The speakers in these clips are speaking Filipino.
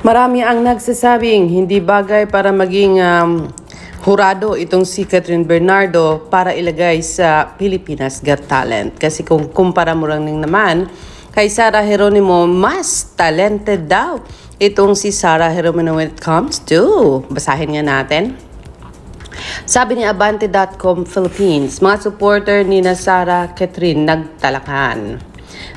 Marami ang nagsasabing hindi bagay para maging hurado itong si Catherine Bernardo para ilagay sa Pilipinas Got Talent. Kasi kung kumpara mo lang naman kay Sarah Geronimo, mas talented daw itong si Sarah Geronimo when it comes to, basahin nga natin. Sabi ni Abante.com Philippines, mga supporter ni na Sarah Catherine nagtalakan.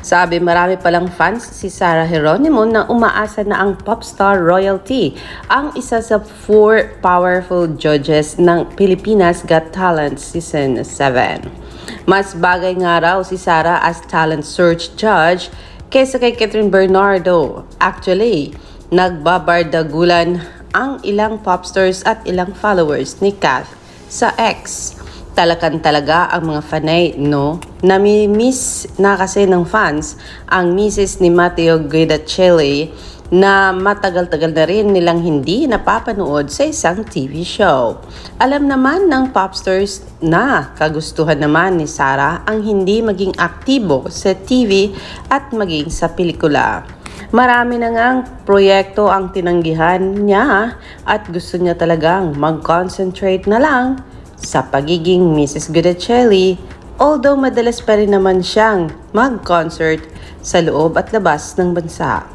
Sabi, marami palang fans si Sarah Geronimo na umaasa na ang popstar royalty ang isa sa 4 powerful judges ng Pilipinas Got Talent Season 7. Mas bagay nga raw si Sarah as talent search judge kaysa kay Catherine Bernardo. Actually, nagbabardagulan ang ilang popstars at ilang followers ni Kath sa X. Talakan talaga ang mga fanay, no? Nami-miss na kasi ng fans ang misis ni Matteo Guidacelli na matagal-tagal na rin nilang hindi napapanood sa isang TV show. Alam naman ng popstars na kagustuhan naman ni Sarah ang hindi maging aktibo sa TV at maging sa pelikula. Marami na ngang proyekto ang tinanggihan niya at gusto niya talagang mag-concentrate na lang sa pagiging Mrs. Guidacelli, although madalas pa rin naman siyang mag-concert sa loob at labas ng bansa.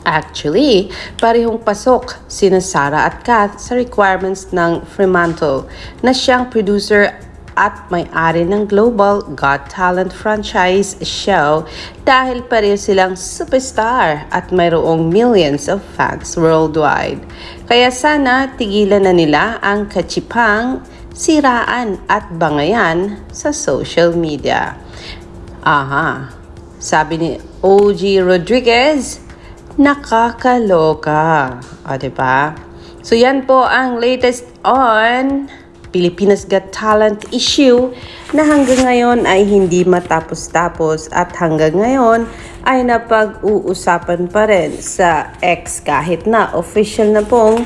Actually, parehong pasok sina Sarah at Kath sa requirements ng Fremantle na siyang producer at may-ari ng Global Got Talent franchise show dahil pareho silang superstar at mayroong millions of fans worldwide. Kaya sana tigilan na nila ang katsipang, siraan at bangayan sa social media. Sabi ni OG Rodriguez, nakakaloka. O, diba? So, yan po ang latest on Pilipinas Got Talent issue na hanggang ngayon ay hindi matapos-tapos at hanggang ngayon ay napag-uusapan pa rin sa X kahit na official na pong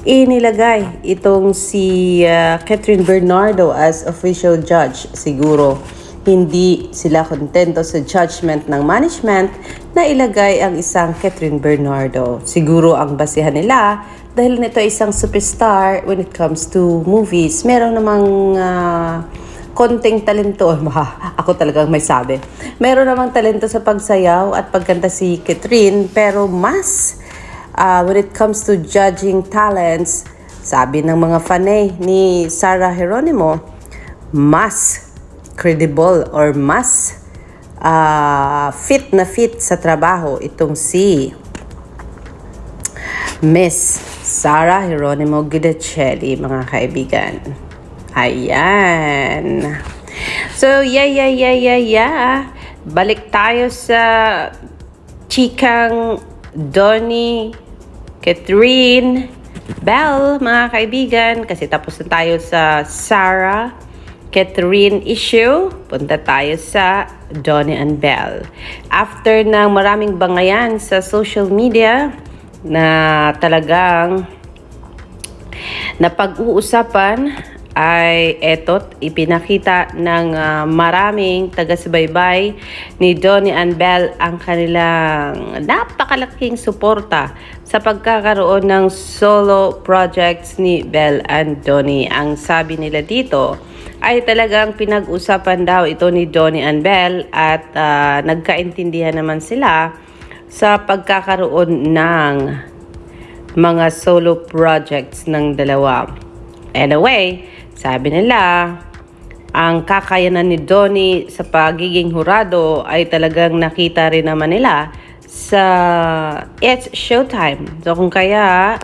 inilagay itong si Catherine Bernardo as official judge. Siguro hindi sila kontento sa judgment ng management na ilagay ang isang Catherine Bernardo. Siguro ang basihan nila dahil nito ay isang superstar when it comes to movies. Meron namang konting talento. Ako talagang may sabi. Meron namang talento sa pagsayaw at pagkanta si Catherine, pero mas when it comes to judging talents, sabi ng mga fanay ni Sarah Geronimo, mas credible or mas fit na fit sa trabaho itong si Miss Sarah Geronimo Guidacelli, mga kaibigan. Ayan. So, balik tayo sa chikang Donnie, Catherine, Belle, mga kaibigan. Kasi tapos na tayo sa Sarah, Catherine issue. Punta tayo sa Donnie and Belle. After ng maraming bangayan sa social media na talagang napag-uusapan, ay etot ipinakita ng maraming taga-subaybay ni Donnie and Belle ang kanilang napakalaking suporta sa pagkakaroon ng solo projects ni Belle and Donnie. Ang sabi nila dito ay talagang pinag-usapan daw ito ni Donnie and Belle at nagkaintindihan naman sila sa pagkakaroon ng mga solo projects ng dalawa. Anyway, sabi nila, ang kakayanan ni Donnie sa pagiging hurado ay talagang nakita rin naman nila sa It's Showtime. So kung kaya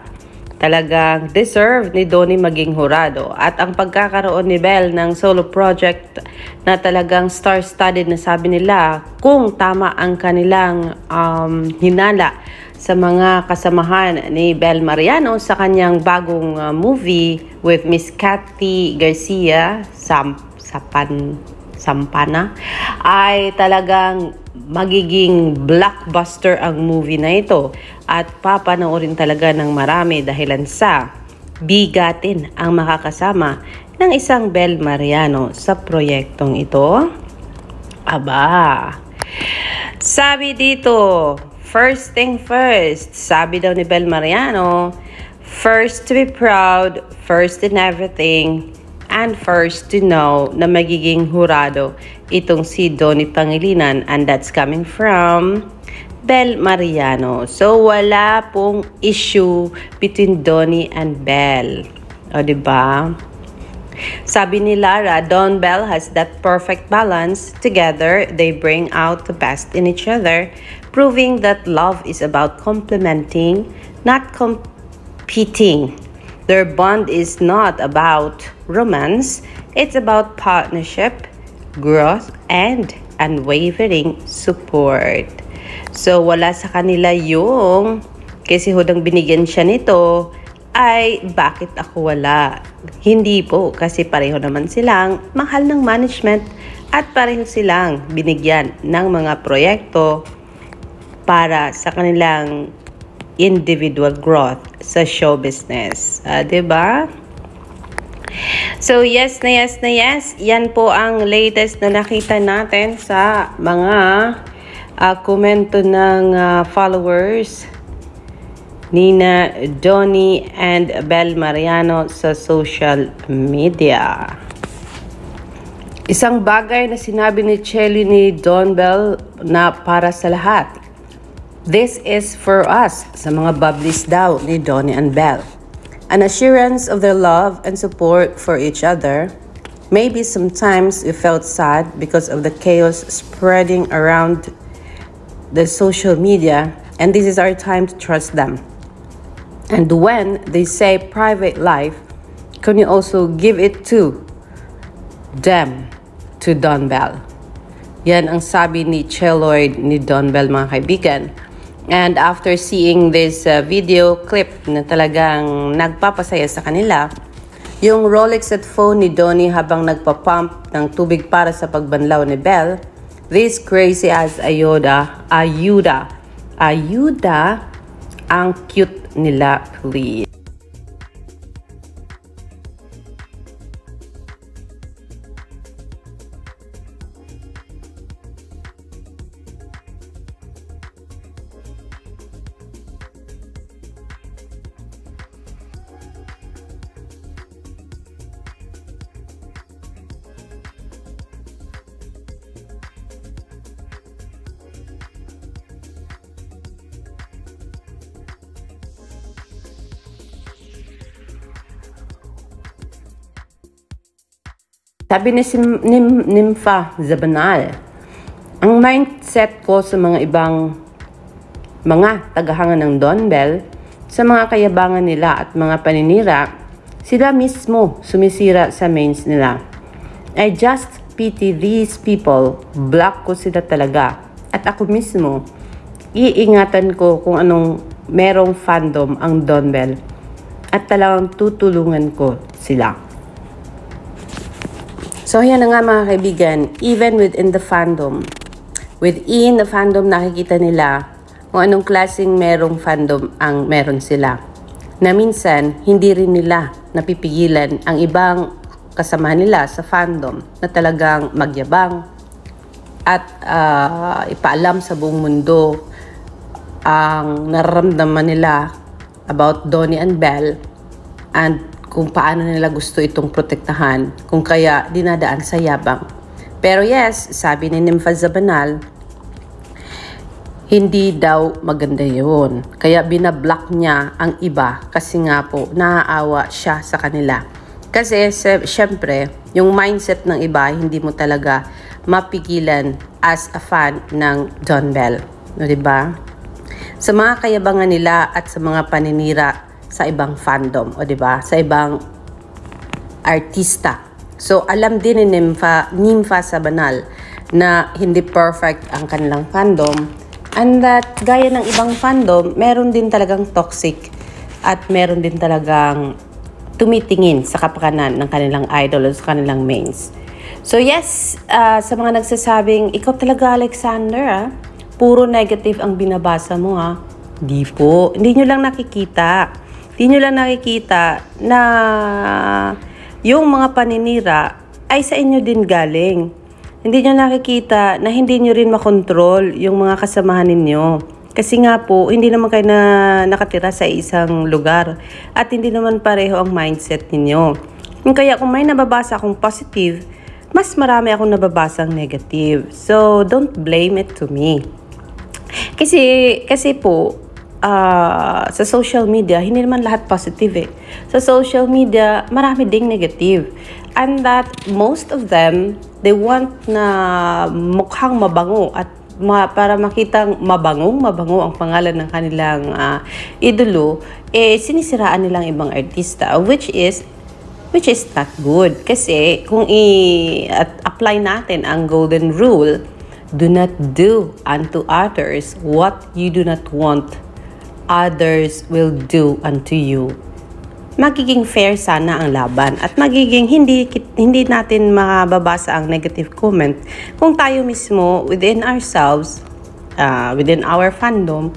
talagang deserve ni Donnie maging hurado. At ang pagkakaroon ni Belle ng solo project na talagang star-studded na sabi nila, kung tama ang kanilang hinala sa mga kasamahan ni Belle Mariano sa kanyang bagong movie with Miss Cathy Garcia, Sampana, ay talagang magiging blockbuster ang movie na ito at papanoorin talaga ng marami dahilan sa bigatin ang makakasama ng isang Belle Mariano sa proyektong ito. Aba, sabi dito, first thing first, sabi daw ni Bel Mariano, first to be proud, first in everything, and first to know na magiging hurado itong si Donnie Pangilinan, and that's coming from Bel Mariano. So, wala pong issue between Donnie and Bel. O, diba? Sabi ni Lara, Don Bel has that perfect balance. Together, they bring out the best in each other, proving that love is about complementing, not competing. Their bond is not about romance. It's about partnership, growth, and unwavering support. So, wala sa kanila yung kasi hudang binigyan siya nito ay bakit ako wala? Hindi po, kasi pareho naman silang mahal ng management at pareho silang binigyan ng mga proyekto para sa kanilang individual growth sa show business. Diba? So, yes na yes na yes. Yan po ang latest na nakita natin sa mga komento ng followers Nina Donnie and Bel Mariano sa social media. Isang bagay na sinabi ni Chelly ni Don Bel na para sa lahat. This is for us, sa mga bubblies daw ni Donnie and Bel. An assurance of their love and support for each other. Maybe sometimes we felt sad because of the chaos spreading around the social media, and this is our time to trust them. And when they say private life, can you also give it to them, to Don Bel? Yan ang sabi ni Cheloyd ni Don Bel, mga kaibigan. And after seeing this video clip na talagang nagpapasaya sa kanila, yung Rolex at phone ni Donnie habang nagpapump ng tubig para sa pagbanlaw ni Bel, this crazy as ayuda, ang cute nila, please. Sabi ni Nympha Zabanal, ang mindset ko sa mga ibang mga tagahanga ng Don Bel, sa mga kayabangan nila at mga paninira, sila mismo sumisira sa mains nila. I just pity these people, block ko sila talaga. At ako mismo, iingatan ko kung anong merong fandom ang Don Bel at talagang tutulungan ko sila. So, yan na nga mga kaibigan, even within the fandom, nakikita nila kung anong klaseng merong fandom ang meron sila. Na minsan, hindi rin nila napipigilan ang ibang kasama nila sa fandom na talagang magyabang at ipaalam sa buong mundo ang nararamdaman nila about Donnie and Bel and kung paano nila gusto itong protektahan, kung kaya dinadaan sa yabang. Pero yes, sabi ni Nympha Zabanal, hindi daw maganda yun. Kaya binablock niya ang iba kasi nga po, naaawa siya sa kanila. Kasi syempre, yung mindset ng iba, hindi mo talaga mapigilan as a fan ng Don Bel. No, diba? Sa mga kayabangan nila at sa mga paninira sa ibang fandom, o diba? Sa ibang artista. So, alam din ni Nympha Zabanal na hindi perfect ang kanilang fandom and that gaya ng ibang fandom, meron din talagang toxic at meron din talagang tumitingin sa kapakanan ng kanilang idol o sa kanilang mains. So, yes, sa mga nagsasabing, ikaw talaga, Alexander, puro negative ang binabasa mo, ha? Di po. Hindi nyo lang nakikita. Hindi nyo lang nakikita na yung mga paninira ay sa inyo din galing. Hindi nyo nakikita na hindi nyo rin makontrol yung mga kasamahan ninyo. Kasi nga po, hindi naman kayo nakatira sa isang lugar at hindi naman pareho ang mindset ninyo. Kaya kung may nababasa akong positive, mas marami akong nababasang negative. So, don't blame it to me. Kasi po, sa social media, hindi naman lahat positive eh. Sa social media, marami ding negative. And that most of them, they want na mukhang mabango at para makitang mabango ang pangalan ng kanilang idolo, sinisiraan nilang ibang artista, which is not good. Kasi kung i-apply natin ang golden rule, do not do unto others what you do not want others will do unto you. Magiging fair sana ang laban at magiging hindi natin mababasa ang negative comment kung tayo mismo within ourselves, within our fandom,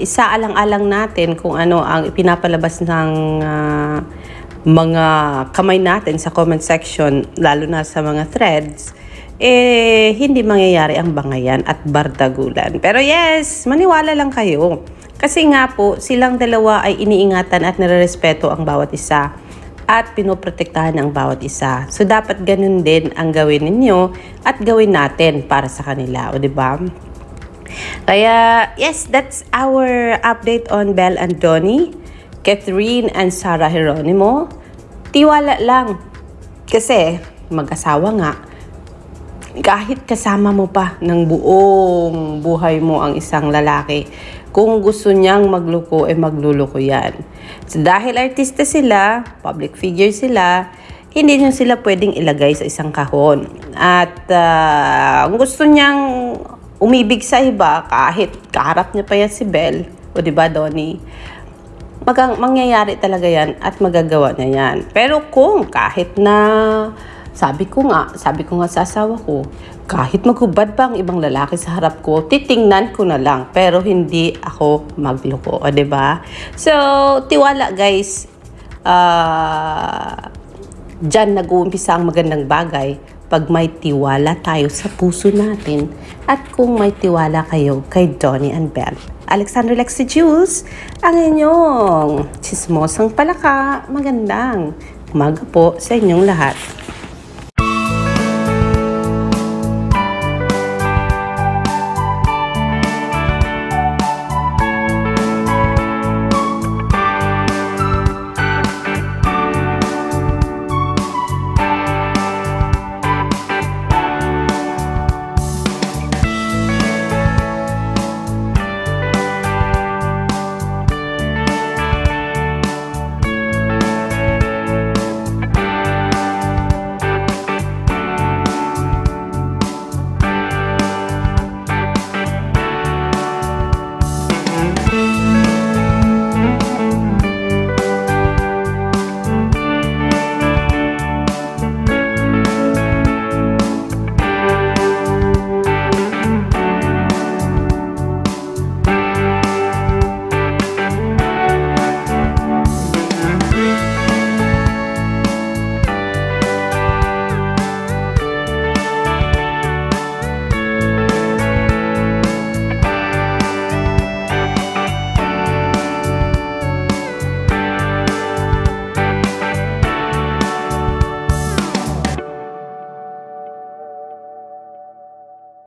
isaalang-alang natin kung ano ang ipinapalabas ng mga kamay natin sa comment section, lalo na sa mga threads, hindi mangyayari ang bangayan at bardagulan. Pero yes, maniwala lang kayo. Kasi nga po, silang dalawa ay iniingatan at nirerespeto ang bawat isa at pinoprotektahan ang bawat isa. So, dapat ganun din ang gawin ninyo at gawin natin para sa kanila. O, diba? Kaya, yes, that's our update on Belle and Donnie, Catherine and Sarah Geronimo. Tiwala lang. Kasi, mag-asawa nga, kahit kasama mo pa ng buong buhay mo ang isang lalaki, kung gusto niyang magloko, magluloko yan. So, dahil artista sila, public figure sila, hindi niyo sila pwedeng ilagay sa isang kahon. At kung gusto niyang umibig sa iba, kahit kaharap niya pa yan si Belle, o diba, Donnie, mangyayari talaga yan at magagawa niya yan. Pero kung kahit na, sabi ko nga sa asawa ko, kahit maghubad pa ang ibang lalaki sa harap ko, titingnan ko na lang, pero hindi ako magloko, o diba? So, tiwala guys, dyan nag-uumpisa ang magandang bagay pag may tiwala tayo sa puso natin at kung may tiwala kayo kay Donnie and Belle. Alexandra Lexi Jules, ang inyong chismosang palaka, magandang umaga po sa inyong lahat.